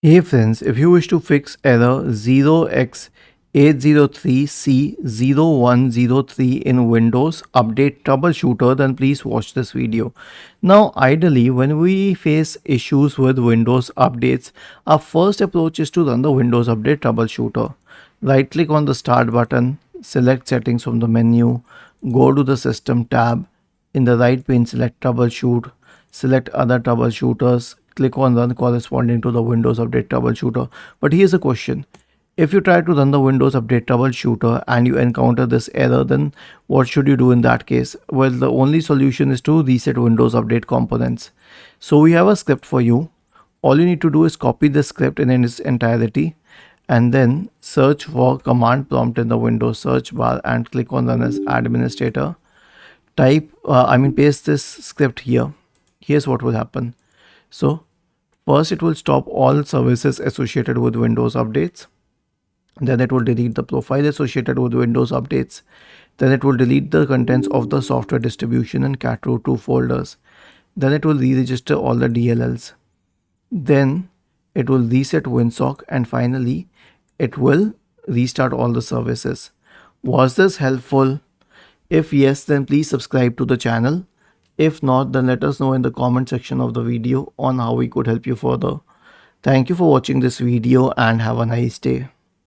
Hey friends, if you wish to fix error 0x803c0103 in Windows Update Troubleshooter, then please watch this video. Now, ideally, when we face issues with Windows updates, our first approach is to run the Windows Update Troubleshooter. Right click on the Start button, select Settings from the menu, go to the System tab. In the right pane, select Troubleshoot, select Other Troubleshooters, click on Run corresponding to the Windows Update Troubleshooter. But here's a question. If you try to run the Windows Update Troubleshooter and you encounter this error, then what should you do in that case? Well, the only solution is to reset Windows Update components. So we have a script for you. All you need to do is copy the script in its entirety and then search for command prompt in the Windows search bar and click on Run as Administrator. Paste this script here. Here's what will happen. So first it will stop all services associated with Windows updates. Then it will delete the profile associated with Windows updates. Then it will delete the contents of the software distribution and cat root 2 folders. Then it will re-register all the DLLs. Then it will reset WinSock, and finally it will restart all the services. Was this helpful? If yes, then please subscribe to the channel. If not, then let us know in the comment section of the video on how we could help you further. Thank you for watching this video and have a nice day.